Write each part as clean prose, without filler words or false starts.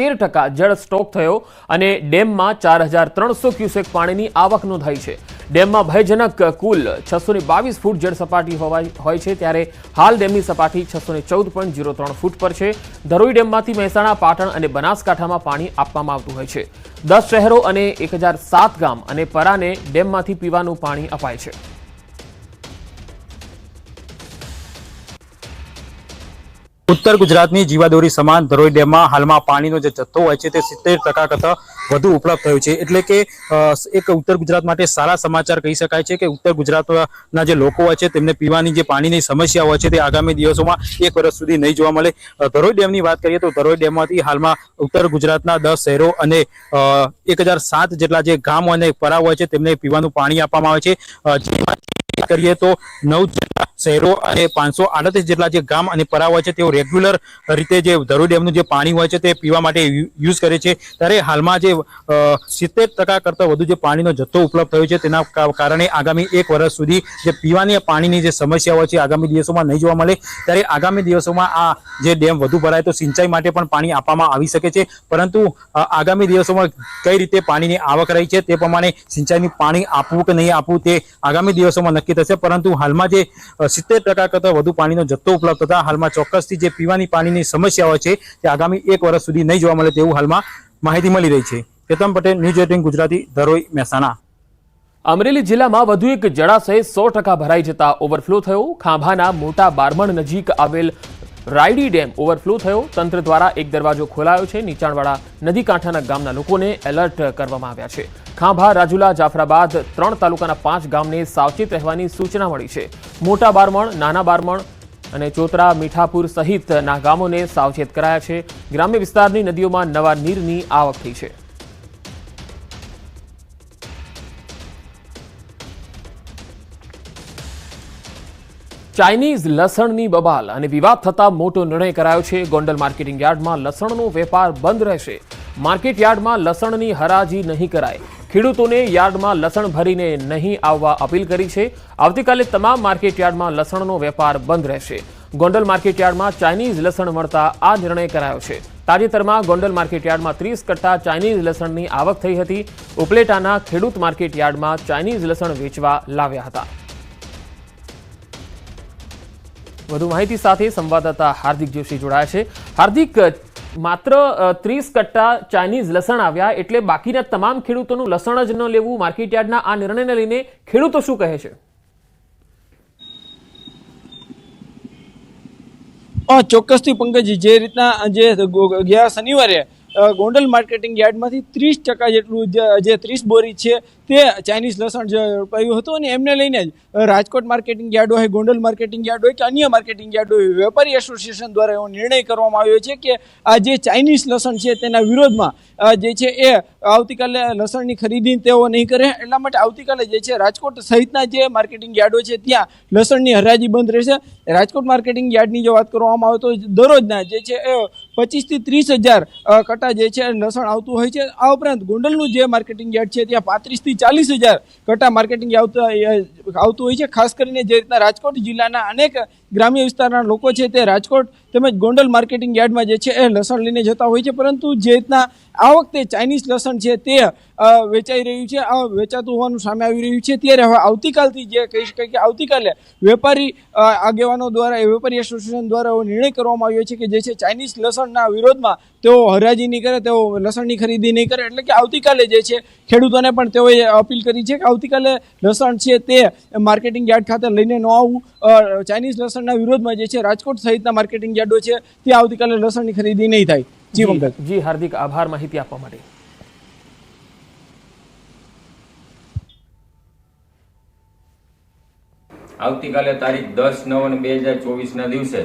13% જળ સ્ટોક થયો અને ડેમમાં 4300 ક્યુસેક પાણીની આવક નોંધાઈ છે। ડેમમાં ભયજનક કુલ 622 ફૂટ જળ સપાટી હોય છે, ત્યારે હાલ ડેમની સપાટી 614.03 ફૂટ પર છે। ધરોઈ ડેમમાંથી મહેસાણા, પાટણ અને બનાસકાંઠામાં પાણી આપવામાં આવતું હોય છે। 10 શહેરો અને 1007 ગામ અને પરાને ડેમમાંથી પીવાનું પાણી અપાય છે। उत्तर गुजरातनी जीवादोरी समान धरोई डेम में हाल में पानी जो जत्थो होय छे ते 70% करता વધુ ઉપલબ્ધ થયું છે। એટલે કે એક ઉત્તર ગુજરાત માટે સારા સમાચાર કહી શકાય છે કે ઉત્તર ગુજરાતના જે લોકો હોય છે તેમને પીવાની જે પાણીની સમસ્યા હોય છે તે આગામી દિવસોમાં 1 વર્ષ સુધી નહીં જોવા મળે। ધરોઈ ડેમની વાત કરીએ તો ધરોઈ ડેમમાંથી હાલમાં ઉત્તર ગુજરાતના 10 શહેરો અને 1007 જેટલા જે ગામ અને પરા હોય છે તેમને પીવાનું પાણી આપવામાં આવે છે। કરીએ તો 9 જેટલા શહેરો અને 538 જેટલા જે ગામ અને પરા હોય છે તેઓ રેગ્યુલર રીતે જે ધરોઈ ડેમનું જે પાણી હોય છે તે પીવા માટે યુઝ કરે છે। ત્યારે હાલમાં જે 70% કરતા વધુ જે પાણીનો જથ્થો ઉપલબ્ધ થયો છે તેના કારણે આગામી 1 વર્ષ સુધી જે પીવાની પાણીની જે સમસ્યા હોય છે આગામી દિવસોમાં નહીં જોવા મળે। ત્યારે આગામી દિવસોમાં આ જે ડેમ વધુ ભરાય તો સિંચાઈ માટે પણ પાણી આપવામાં આવી શકે છે, પરંતુ આગામી દિવસોમાં કઈ રીતે પાણીની આવક રહી છે તે પ્રમાણે સિંચાઈની પાણી આપવું કે નહીં આપવું તે આગામી દિવસોમાં નક્કી થશે। પરંતુ હાલમાં જે 70% કરતા વધુ પાણીનો જથ્થો ઉપલબ્ધ થતા હાલમાં ચોક્કસથી જે પીવાની પાણીની સમસ્યા હોય છે તે આગામી 1 વર્ષ સુધી નહીં જોવા મળે તેવું હાલમાં માહિતી મળી રહી છે। કેતન પટેલ, ન્યૂઝ 18 ગુજરાતી, ધરોઈ, મહેસાણા। અમરેલી જિલ્લામાં વધુ એક જળાશય 100% ભરાઈ જતા ઓવરફ્લો થયો। ખાંભાના મોટા બારમણ નજીક આવેલ રાયડી ડેમ ઓવરફ્લો થયો। તંત્ર દ્વારા એક દરવાજો ખોલાયો છે। નીચાણવાળા નદી કાંઠાના ગામના લોકોને એલર્ટ કરવામાં આવ્યા છે। ખાંભા, રાજુલા, જાફરાબાદ 3 તાલુકાના 5 ગામને સાવચેત રહેવાની સૂચના મળી છે। મોટા બારમણ, નાના બારમણ અને ચોતરા, મીઠાપુર સહિતના ગામોને સાવચેત કરાયા છે। ગ્રામ્ય વિસ્તારની નદીઓમાં નવા નીરની આવક થઈ છે। ચાઇનીઝ લસણની બબાલ અને વિવાદ થતા મોટો નિર્ણય કરાયો છે। ગોંડલ માર્કેટિંગ યાર્ડમાં લસણનો વેપાર બંધ રહેશે। માર્કેટ યાર્ડમાં લસણની હરાજી નહીં કરાય। ખેડૂતોને યાર્ડમાં લસણ ભરીને નહીં આવવા અપીલ કરી છે। આવતીકાલે તમામ માર્કેટ યાર્ડમાં લસણનો વેપાર બંધ રહેશે। ગોંડલ માર્કેટ યાર્ડમાં ચાઇનીઝ લસણ મળતા આ નિર્ણય કરાયો છે। તાજેતરમાં ગોંડલ માર્કેટ યાર્ડમાં 30 કટ્ટા ચાઇનીઝ લસણની આવક થઈ હતી। ઉપલેટાના ખેડૂત માર્કેટ યાર્ડમાં ચાઇનીઝ લસણ વેચવા લાવ્યા હતા। વધુ માહિતી સાથે સંવાદદાતા હાર્દિક જોશી જોડાયા છે। હાર્દિક, માત્ર 30 કટ્ટા ચાઇનીઝ લસણ આવ્યા એટલે બાકીના તમામ ખેડૂતોનું લસણ જ ન લેવું, માર્કેટ યાર્ડના આ નિર્ણયને લઈને ખેડૂતો શું કહે છે? ચોક્કસથી પંકજ, જે રીતના જે ગયા શનિવારે ગોંડલ માર્કેટિંગ યાર્ડમાંથી 30% જેટલું જે 30 બોરી છે તે ચાઇનીઝ લસણ ઝડપાયું હતું અને એમને લઈને જ રાજકોટ માર્કેટિંગ યાર્ડ હોય, ગોંડલ માર્કેટિંગ યાર્ડ હોય કે અન્ય માર્કેટિંગ યાર્ડ હોય, વેપારી એસોસિએશન દ્વારા એવો નિર્ણય કરવામાં આવ્યો છે કે આ જે ચાઇનીઝ લસણ છે તેના વિરોધમાં જે છે એ આવતીકાલે લસણની ખરીદી તેઓ નહીં કરે। એટલા માટે આવતીકાલે જે છે રાજકોટ સહિતના જે માર્કેટિંગ યાર્ડો છે ત્યાં લસણની હરાજી બંધ રહેશે। રાજકોટ માર્કેટિંગ યાર્ડની જો વાત કરવામાં આવે તો દરરોજના જે છે એ 25 થી 30 હજાર કટ્ટા જે છે લસણ આવતું હોય છે। આ ઉપરાંત ગોંડલનું જે માર્કેટિંગ યાર્ડ છે ત્યાં 35 થી 40 હજાર કટ્ટા માર્કેટિંગ આવતું હોય છે। ખાસ કરીને જે રીતના રાજકોટ જિલ્લાના અનેક ગ્રામ્ય વિસ્તારના લોકો છે તે રાજકોટ તેમજ ગોંડલ માર્કેટિંગ યાર્ડમાં જે છે એ લસણ લઈને જતા હોય છે, પરંતુ જે રીતના આ વખતે ચાઇનીઝ લસણ છે તે વેચાઈ રહ્યું છે, આ વેચાતું હોવાનું સામે આવી રહ્યું છે। ત્યારે હવે આવતીકાલથી જે કહી શકાય કે આવતીકાલે વેપારી આગેવાનો દ્વારા, વેપારી એસોસિએશન દ્વારા એવો નિર્ણય કરવામાં આવ્યો છે કે જે છે ચાઇનીઝ લસણના વિરોધમાં તેઓ હરાજી નહીં કરે, તેઓ લસણની ખરીદી નહીં કરે। એટલે કે આવતીકાલે જે છે ખેડૂતોને પણ તેઓએ અપીલ કરી છે કે આવતીકાલે લસણ છે તે માર્કેટિંગ યાર્ડ ખાતે લઈને ન આવવું। ચાઇનીઝ લસણના વિરોધમાં જે છે રાજકોટ સહિતના માર્કેટિંગ યાર્ડો છે તે આવતીકાલે લસણની ખરીદી નહીં થાય। જી પંકજ। જી હાર્દિક, આભાર માહિતી આપવા માટે। આવતીકાલે તારીખ 10/9/2024ના દિવસે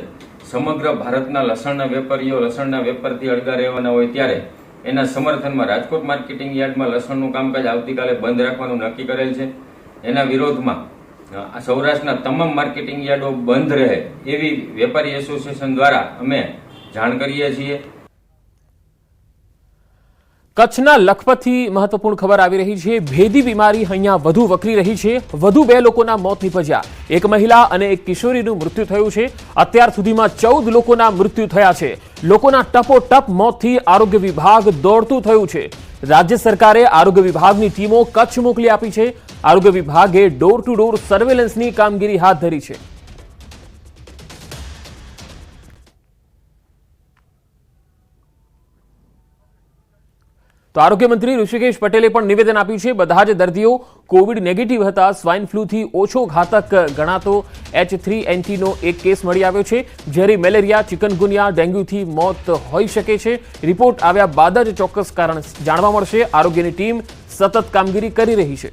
સમગ્ર ભારતના લસણના વેપારીઓ લસણના વેપારથી અળગા રહેવાના હોય ત્યારે એના સમર્થનમાં રાજકોટ માર્કેટિંગ યાર્ડમાં લસણનું કામકાજ આવતીકાલે બંધ રાખવાનું નક્કી કરેલ છે। એના વિરોધમાં સૌરાષ્ટ્રના તમામ માર્કેટિંગ યાર્ડો બંધ રહે એવી વેપારી એસોસિએશન દ્વારા અમે જાણ કરીએ છીએ। કચ્છના લખપતથી મહત્વપૂર્ણ ખબર આવી રહી છે. ભેદી બીમારી અહીંયા વધુ વકરી રહી છે. વધુ 2 લોકોના મોત નીપજ્યા. એક મહિલા અને એક કિશોરીનું મૃત્યુ થયું છે. અત્યાર સુધીમાં 14 લોકોના મૃત્યુ થયા છે. લોકોના ટપોટપ મોતથી આરોગ્ય વિભાગ દોડતું થયું છે. રાજ્ય સરકારે આરોગ્ય વિભાગની ટીમો કચ્છ મોકલી આપી છે. આરોગ્ય વિભાગે ડોર ટુ ડોર સર્વેલન્સની કામગીરી હાથ ધરી છે. તો આરોગ્ય મંત્રી ઋષિકેશ પટેલે પણ નિવેદન આપ્યું છે. બધા જ દર્દીઓ કોવિડ નેગેટિવ હતા. સ્વાઇન ફ્લૂથી ઓછો ઘાતક ગણાતો H3N2 નો એક કેસ મળી આવ્યો છે. જ્યારે મેલેરિયા, ચિકનગુનિયા, ડેન્ગ્યુથી મોત હોઈ શકે છે. રિપોર્ટ આવ્યા બાદ જ ચોક્કસ કારણ જાણવા મળશે. આરોગ્યની ટીમ સતત કામગીરી કરી રહી છે.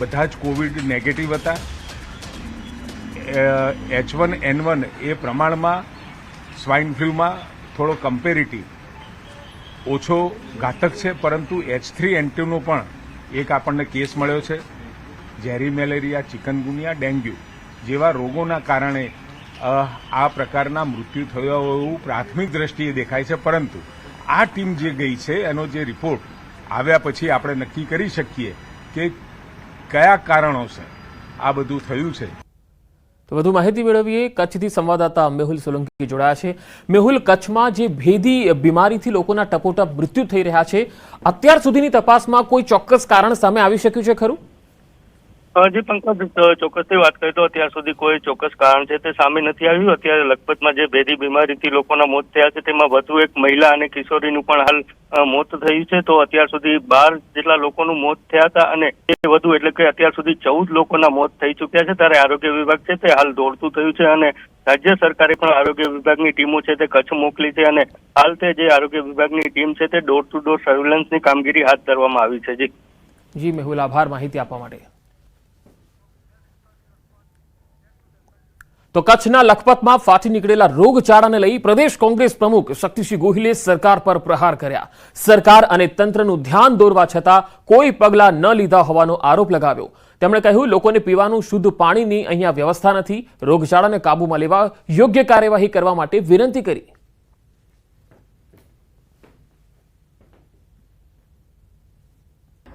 બધા જ કોવિડ નેગેટિવ હતા. H1N1 એ પ્રમાણમાં સ્વાઇન ફ્લૂમાં થોડો કમ્પેરેટિવ ઓછો ઘાતક છે, પરંતુ H3N2 નો પણ એક આપણને કેસ મળ્યો છે. ઝેરી મેલેરિયા, ચિકનગુનિયા, ડેન્ગ્યુ જેવા રોગોના કારણે આ પ્રકારના મૃત્યુ થયા એવું પ્રાથમિક દ્રષ્ટિએ દેખાય છે. પરંતુ આ ટીમ જે ગઈ છે એનો જે રિપોર્ટ આવ્યા પછી આપણે નક્કી કરી શકીએ કે કયા કારણોસર આ બધું થયું છે. તો વધુ માહિતી મેળવીએ. કચ્છથી સંવાદદાતા મેહુલ સોલંકી જોડાયા છે. મેહુલ, કચ્છમાં જે ભેદી બીમારીથી લોકોના ટપોટપ મૃત્યુ થઈ રહ્યા છે, અત્યાર સુધીની તપાસમાં કોઈ ચોક્કસ કારણ સામે આવી શક્યું છે ખરું? જી પંકજ, ચોક્કસથી વાત કરીએ તો અત્યાર સુધી કોઈ ચોક્કસ કારણ છે તે સામે નથી આવ્યું. અત્યારે લખપતમાં જે ભેદી બીમારીથી લોકોના મોત થયા છે તેમાં વધુ એક મહિલા અને કિશોરીનું પણ હાલ મોત થયું છે. તો અત્યાર સુધી 12 જેટલા લોકોનું મોત થયા હતા અને એ વધુ એટલે કે અત્યાર સુધી 14 લોકોના મોત થઈ ચૂક્યા છે. ત્યારે આરોગ્ય વિભાગ છે તે હાલ દોડતું થયું છે અને રાજ્ય સરકારે પણ આરોગ્ય વિભાગની ટીમો છે તે કચ્છ મોકલી છે અને હાલ તે જે આરોગ્ય વિભાગની ટીમ છે તે ડોર ટુ ડોર સર્વેલન્સની કામગીરી હાથ ધરવામાં આવી છે. જી મેહુલ, આભાર માહિતી આપવા માટે. તો કચ્છના લખપતમાં ફાટી નીકળેલા રોગચાળાને લઈ પ્રદેશ કોંગ્રેસ પ્રમુખ શક્તિસિંહ ગોહિલે સરકાર પર પ્રહાર કર્યા. સરકાર અને તંત્રનું ધ્યાન દોરવા છતાં કોઈ પગલાં ન લીધા હોવાનો આરોપ લગાવ્યો. તેમણે કહ્યું, લોકોને પીવાનું શુદ્ધ પાણીની અહીંયા વ્યવસ્થા નથી. રોગચાળાને કાબૂમાં લેવા યોગ્ય કાર્યવાહી કરવા માટે વિનંતી કરી.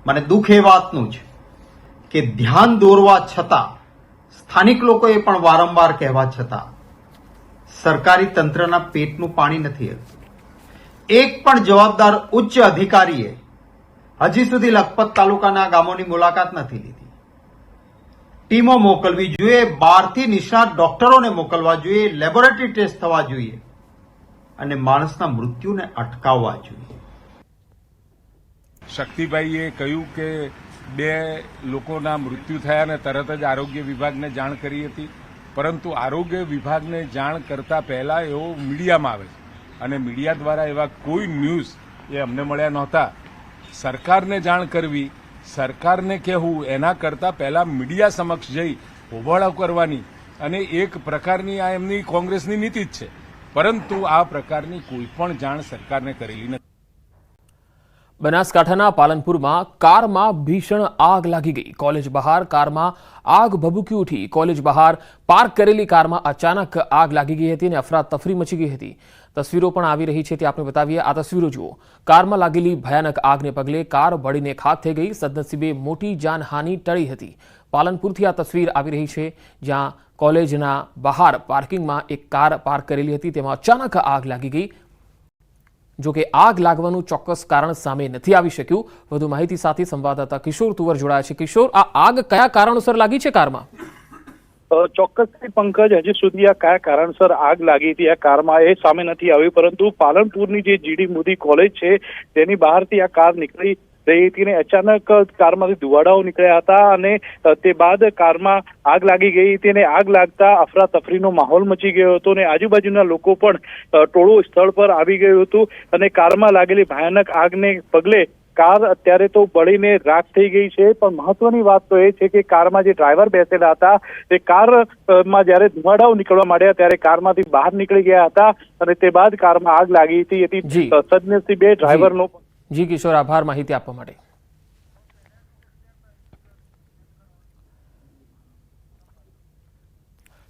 મને દુઃખ એ વાતનું છે કે ધ્યાન દોરવા છતાં, સ્થાનિક લોકોએ પણ વારંવાર કહેવા છતાં સરકારી તંત્રના પેટનું પાણી નથી હલતું. એક પણ જવાબદાર ઉચ્ચ અધિકારીએ હજી સુધી લખપત તાલુકાના ગામોની મુલાકાત નથી લીધી. ટીમો મોકલવી જોઈએ, બહારથી નિષ્ણાત ડોક્ટરોને મોકલવા જોઈએ, લેબોરેટરી ટેસ્ટ થવા જોઈએ અને માણસના મૃત્યુને અટકાવવા જોઈએ. શક્તિભાઈએ કહ્યું કે 2 લોકોના મૃત્યુ થયા અને તરત જ આરોગ્ય વિભાગને જાણ કરી હતી. પરંતુ આરોગ્ય વિભાગને જાણ કરતા પહેલા એવો મીડિયામાં આવે છે અને મીડિયા દ્વારા એવા કોઈ ન્યૂઝ એ અમને મળ્યા નહોતા. સરકારને જાણ કરવી, સરકારને કહેવું, એના કરતા પહેલા મીડિયા સમક્ષ જઈ હોબાળો કરવાની અને એક પ્રકારની આ એમની કોંગ્રેસની નીતિ જ છે. પરંતુ આ પ્રકારની કોઈ પણ જાણ સરકારને કરેલી નથી. બનાસકાંઠાના પાલનપુરમાં કારમાં ભીષણ આગ લાગી ગઈ. કોલેજ બહાર કારમાં આગ ભભૂકી ઉઠી. કોલેજ બહાર પાર્ક કરેલી કારમાં અચાનક આગ લાગી ગઈ હતી અને અફરાતફરી મચી ગઈ હતી. તસવીરો પણ આવી રહી છે, તે આપણે બતાવીએ. આ તસવીરો જુઓ. કારમાં લાગેલી ભયાનક આગને પગલે કાર બળીને ખાખ થઈ ગઈ. સદનસીબે મોટી જાનહાનિ ટળી હતી. પાલનપુરથી આ તસવીર આવી રહી છે, જ્યાં કોલેજના બહાર પાર્કિંગમાં એક કાર પાર્ક કરેલી હતી, તેમાં અચાનક આગ લાગી ગઈ. જો કે આગ લાગવાનું ચોક્કસ કારણ સામે નથી આવી શક્યું. વધુ માહિતી સાથે સંવાદદાતા કિશોર તુવર જોડાયા છે. કિશોર, આ આગ કયા કારણોસર લાગી છે કારમાં? ચોક્કસથી પંકજ, હજી સુધી આ કયા કારણસર આગ લાગી હતી આ કારમાં એ સામે નથી આવ્યું. પરંતુ પાલનપુરની જે GD મોદી કોલેજ છે તેની બહારથી આ કાર નીકળી રહી હતી અને અચાનક કારમાંથી ધુવાડાઓ નીકળ્યા હતા અને તે બાદ કારમાં આગ લાગી ગઈ હતી અને આગ લાગતા અફરાતફરીનો માહોલ મચી ગયો હતો અને આજુબાજુના લોકો પણ ટોળું સ્થળ પર આવી ગયું હતું અને કારમાં લાગેલી ભયાનક આગને પગલે કાર અત્યારે તો બળીને રાખ થઈ ગઈ છે. પણ મહત્વની વાત તો એ છે કે કારમાં જે ડ્રાઈવર બેસેલા હતા તે કારમાં જ્યારે ધુમાડાઓ નીકળવા માંડ્યા ત્યારે કારમાંથી બહાર નીકળી ગયા હતા અને તે બાદ કારમાં આગ લાગી હતી. સદનસીબે ડ્રાઈવરનો જી કિશોર, આભાર માહિતી આપવા માટે.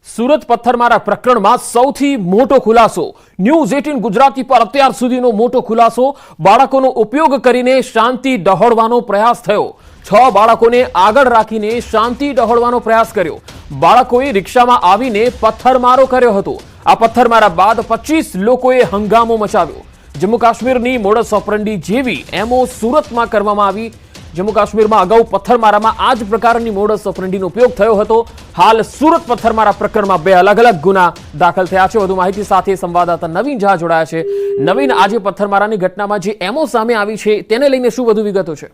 સુરત પથ્થરમારા પ્રકરણમાં સૌથી મોટો ખુલાસો ન્યૂઝ 18 ગુજરાતી પર અત્યાર સુધીનો મોટો ખુલાસો બાળકોનો ઉપયોગ કરીને શાંતિ ડહોળવાનો પ્રયાસ થયો 6 બાળકોને આગળ રાખીને શાંતિ ડહોળવાનો પ્રયાસ કર્યો બાળકોએ રિક્ષામાં આવીને પથ્થરમારો કર્યો હતો આ પથ્થરમારા બાદ 25 લોકોએ હંગામો મચાવ્યો જમ્મુ કાશ્મીરની મોડસ ઓપરન્ડી જેવી એમઓ સુરતમાં કરવામાં આવી જમ્મુ કાશ્મીરમાં અગાઉ પથ્થરમારામાં આ જ પ્રકારની મોડસ ઓપરન્ડીનો ઉપયોગ થયો હતો હાલ સુરત પથ્થરમારા પ્રકરણમાં 2 અલગ અલગ ગુના દાખલ થયા છે વધુ માહિતી સાથે સંવાદદાતા નવીન ઝા જોડાયા છે નવીન આજે પથ્થરમારાની ઘટનામાં જે એમઓ સામે આવી છે તેને લઈને શું વધુ વિગતો છે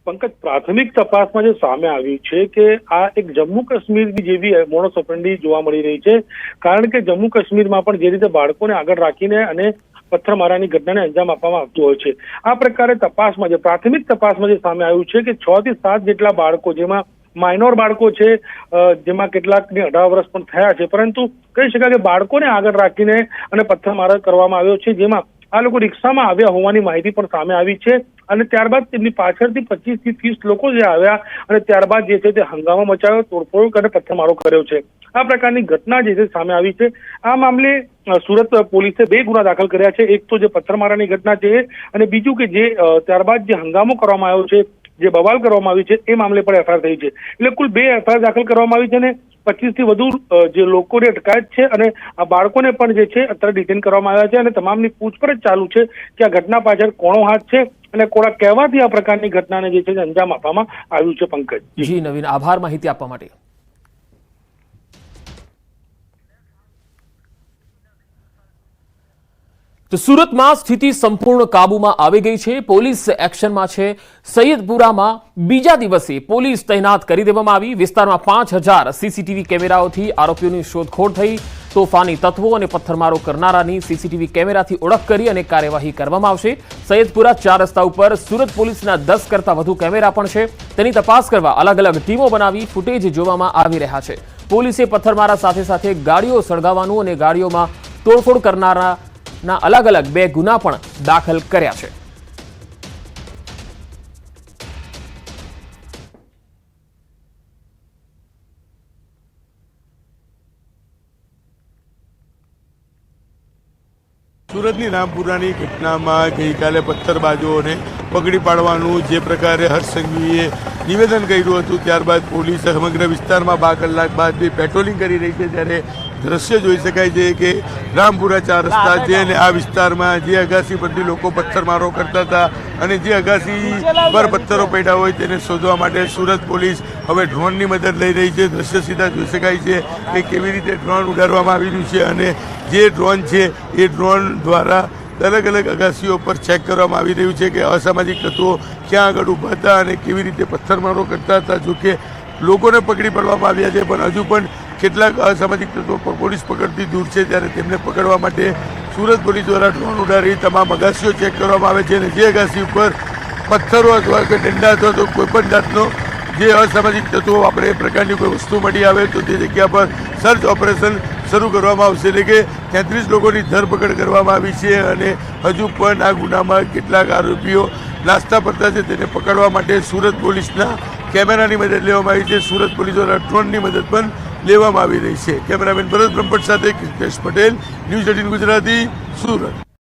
પંકજ પ્રાથમિક તપાસમાં જે સામે આવ્યું છે કે આ એક જમ્મુ કાશ્મીરની જેવી મોડસ ઓપરન્ડી જોવા મળી રહી છે કારણ કે જમ્મુ કાશ્મીરમાં પણ જે રીતે બાળકોને આગળ રાખીને અને પથ્થરમારાની ઘટનાને અંજામ આપવામાં આવતું હોય છે આ પ્રકારે તપાસમાં જે પ્રાથમિક તપાસમાં જે સામે આવ્યું છે કે 6 થી 7 જેટલા બાળકો જેમાં માઇનોર બાળકો છે જેમાં કેટલાકને 18 વર્ષ પણ થયા છે પરંતુ કહી શકાય કે બાળકોને આગળ રાખીને અને પથ્થરમારો કરવામાં આવ્યો છે જેમાં આ લોકો રિક્ષામાં આવ્યા હોવાની માહિતી પણ સામે આવી છે અને ત્યારબાદ તેમની પાછળથી 25 થી 30 લોકો જે આવ્યા અને ત્યારબાદ જે છે તે હંગામો મચાવ્યો તોડફોડ અને પથ્થરમારો કર્યો છે આ પ્રકારની ઘટના જે છે સામે આવી છે આ મામલે સુરત પોલીસે 2 ગુના દાખલ કર્યા છે એક તો જે પથ્થરમારાની ઘટના છે અને બીજું કે જે ત્યારબાદ જે હંગામો કરવામાં આવ્યો છે જે બવાલ કરવામાં આવી છે એ મામલે પણ એફઆઈઆર થઈ છે એટલે કુલ 2 એફઆઈઆર દાખલ કરવામાં આવી છે ને 25 થી વધુ જે લોકોની અટકાયત છે અને આ બાળકોને પણ જે છે અત્યારે ડિટેન કરવામાં આવ્યા છે અને તમામની પૂછપરછ ચાલુ છે કે આ ઘટના પાછળ કોનો હાથ છે અને કોના કહેવાથી આ પ્રકારની ઘટનાને જે છે અંજામ આપવામાં આવ્યું છે પંકજ જી નવીન આભાર માહિતી આપવા માટે તો સુરતમાં સ્થિતિ સંપૂર્ણ કાબૂમાં આવી ગઈ છે પોલીસ એક્શનમાં છે સૈયદપુરામાં બીજા દિવસે પોલીસ તૈનાત કરી દેવામાં આવી વિસ્તારમાં 5000 સીસીટીવી કેમેરાઓથી આરોપીઓની શોધખોળ થઈ તોફાની તત્વો અને પથ્થરમારો કરનારાની સીસીટીવી કેમેરાથી ઓળખ કરી અને કાર્યવાહી કરવામાં આવશે સૈયદપુરા 4 રસ્તા ઉપર સુરત પોલીસના 10 કરતા વધુ કેમેરા પણ છે તેની તપાસ કરવા અલગ અલગ ટીમો બનાવી ફૂટેજ જોવામાં આવી રહ્યા છે પોલીસે પથ્થરમારા સાથે સાથે ગાડીઓ સળગાવવાનું અને ગાડીઓમાં તોડફોડ કરનારા ના અલગ અલગ 2 ગુના પણ દાખલ કર્યા છે સુરતની રામપુરાની ઘટનામાં ગઈકાલે પથ્થરબાજોને પકડી પાડવાનું જે પ્રકારે હર્ષ સંઘવીએ નિવેદન કર્યું હતું ત્યારબાદ પોલીસ સમગ્ર વિસ્તારમાં 12 કલાક બાદ પેટ્રોલિંગ કરી રહી છે ત્યારે દ્રશ્ય જોઈ શકાય છે કે રામપુરા 4 રસ્તા છે અને આ વિસ્તારમાં જે અગાસી પરથી લોકો પથ્થરમારો કરતા હતા અને જે અગાસી પર પથ્થરો પડ્યા હોય તેને શોધવા માટે સુરત પોલીસ હવે ડ્રોનની મદદ લઈ રહી છે દ્રશ્ય સીધા જોઈ શકાય છે કે કેવી રીતે ડ્રોન ઉડાડવામાં આવી રહ્યું છે અને જે ડ્રોન છે એ ડ્રોન દ્વારા અલગ અલગ અગાસીઓ પર ચેક કરવામાં આવી રહ્યું છે કે અસામાજિક તત્વો ક્યાં આગળ ઊભા હતા અને કેવી રીતે પથ્થરમારો કરતા હતા જોકે લોકોને પકડી પાડવામાં આવ્યા છે પણ હજુ પણ કેટલાક અસામાજિક તત્વો પોલીસ પકડતી દૂર છે ત્યારે તેમને પકડવા માટે સુરત પોલીસ દ્વારા ડ્રોન ઉડાડી તમામ અગાસીઓ ચેક કરવામાં આવે છે અને જે અગાસી ઉપર પથ્થરો અથવા કે દંડા અથવા તો કોઈપણ જાતનો જે અસામાજિક તત્વો આપણે એ પ્રકારની કોઈ વસ્તુ મળી આવે તો તે જગ્યા પર સર્ચ ઓપરેશન શરૂ કરવામાં આવશે એટલે કે 33 લોકોની ધરપકડ કરવામાં આવી છે અને હજુ પણ આ ગુનામાં કેટલાક આરોપીઓ નાસ્તા પડતા છે તેને પકડવા માટે સુરત પોલીસના કેમેરાની મદદ લેવામાં આવી છે સુરત પોલીસ દ્વારા ડ્રોનની મદદ પણ લેવામાં આવી રહી છે કેમેરામેન ભરત બ્રહ્મભટ્ટ સાથે કૃષ્ણેશ પટેલ ન્યૂઝ 18 ગુજરાતી સુરત